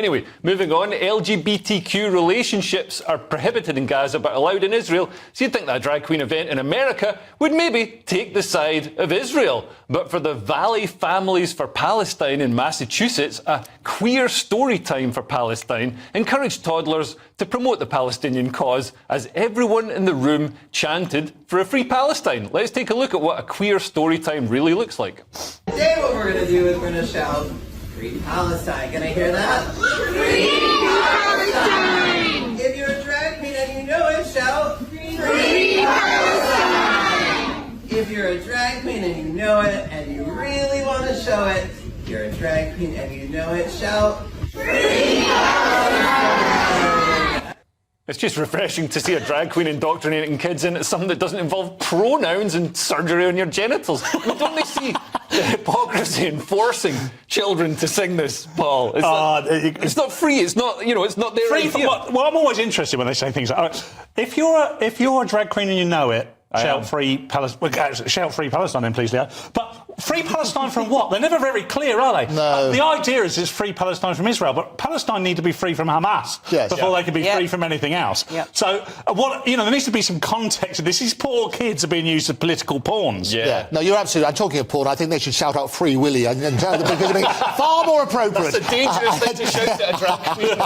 Anyway, moving on, LGBTQ relationships are prohibited in Gaza but allowed in Israel. So you'd think that a drag queen event in America would maybe take the side of Israel. But for the Valley Families for Palestine in Massachusetts, a queer story time for Palestine encouraged toddlers to promote the Palestinian cause as everyone in the room chanted for a free Palestine. Let's take a look at what a queer story time really looks like. Today what we're going to do is we're going to shout, "Free Palestine." Can I hear that? Free Palestine! If you're a drag queen and you know it, shout, Free Palestine! If you're a drag queen and you know it and you really want to show it, if you're a drag queen and you know it, shout, Free Palestine! It's just refreshing to see a drag queen indoctrinating kids into something that doesn't involve pronouns and surgery on your genitals. I mean, don't they see the hypocrisy in forcing children to sing this, Paul? It's not free. It's not, it's not their idea. Well, I'm always interested when they say things like, if you're a drag queen and you know it, shout free Palestine then, please, Leo. But free Palestine from what? They're never very clear, are they? No. The idea is it's free Palestine from Israel, but Palestine need to be free from Hamas before they can be free from anything else. Yep. So, there needs to be some context. These poor kids are being used as political pawns. Yeah. No, you're absolutely. I'm talking of porn. I think they should shout out "Free Willy" because it'd be far more appropriate. It's a dangerous thing to shout at a drag queen.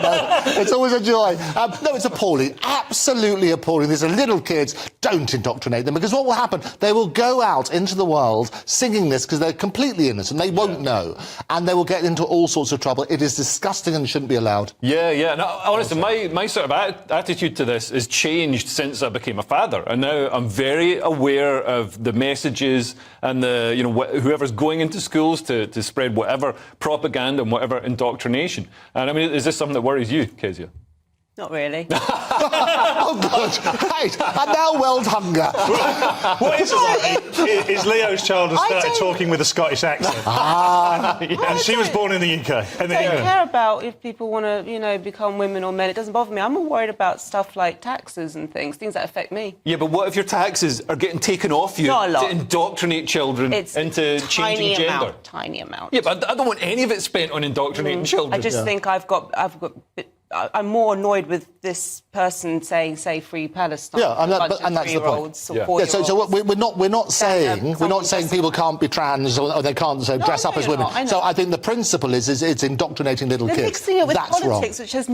No, it's always a joy. No, it's appalling. Absolutely appalling. These are little kids. Don't indoctrinate them, because what will happen? They will go out into the world singing this because they're completely innocent. They won't know, and they will get into all sorts of trouble. It is disgusting and shouldn't be allowed. Yeah. No, honestly, my sort of attitude to this has changed since I became a father, and now I'm very aware of the messages and the whoever's going into schools to spread whatever propaganda and whatever indoctrination. And I mean, is this something that worries you, Kezia? Not really. Oh, good. Right. And now world hunger. What is it? Is Leo's child has started talking with a Scottish accent. And she was born in the UK. I don't care about if people want to, become women or men. It doesn't bother me. I'm more worried about stuff like taxes and things that affect me. Yeah, but what if your taxes are getting taken off you to indoctrinate children into changing gender? Tiny amount. Yeah, but I don't want any of it spent on indoctrinating children. I just think I'm more annoyed with this person saying, "Say Free Palestine." Yeah, and that's the point. So we're not saying people can't be trans or they can't dress up as women. So I think the principle is it's indoctrinating little kids. Mixing it with that's politics, wrong. which has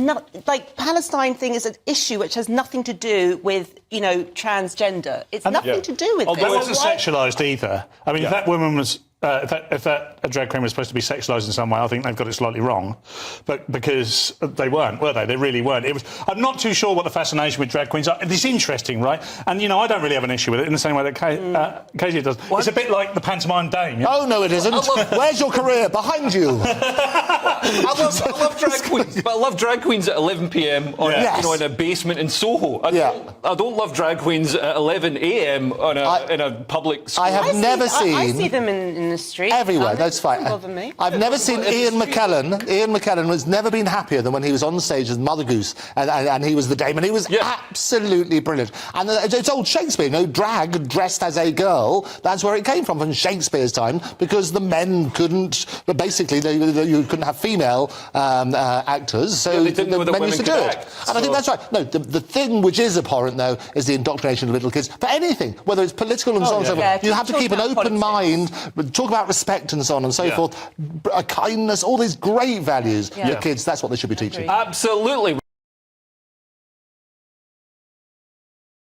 Palestine thing is an issue which has nothing to do with transgender. It's nothing to do with it. It wasn't sexualised either. I mean, if that woman was. If that drag queen was supposed to be sexualised in some way, I think they've got it slightly wrong. But because they weren't, were they? They really weren't. I'm not too sure what the fascination with drag queens are. It's interesting, right? And, I don't really have an issue with it in the same way that Kezia does. What? It's a bit like the pantomime dame. Oh, no, it isn't. Where's your career? Behind you. I love drag queens, but I love drag queens at 11 p.m. in a basement in Soho. I don't love drag queens at 11 a.m. in a public school. I never seen... I see them in the street. Everywhere, that's fine. Doesn't bother me. I've never seen Ian McKellen. Ian McKellen has never been happier than when he was on stage as Mother Goose, and he was the dame, and he was absolutely brilliant. And it's old Shakespeare, drag dressed as a girl. That's where it came from Shakespeare's time, because the men couldn't. Basically, you couldn't have female actors, so they didn't know that men women used to do it. And I think that's right. No, the thing which is abhorrent though is the indoctrination of little kids for anything, whether it's political and so on and so forth. You have to keep an open mind. Talk about respect and so on and so forth, kindness, all these great values for kids. That's what they should be teaching. Absolutely.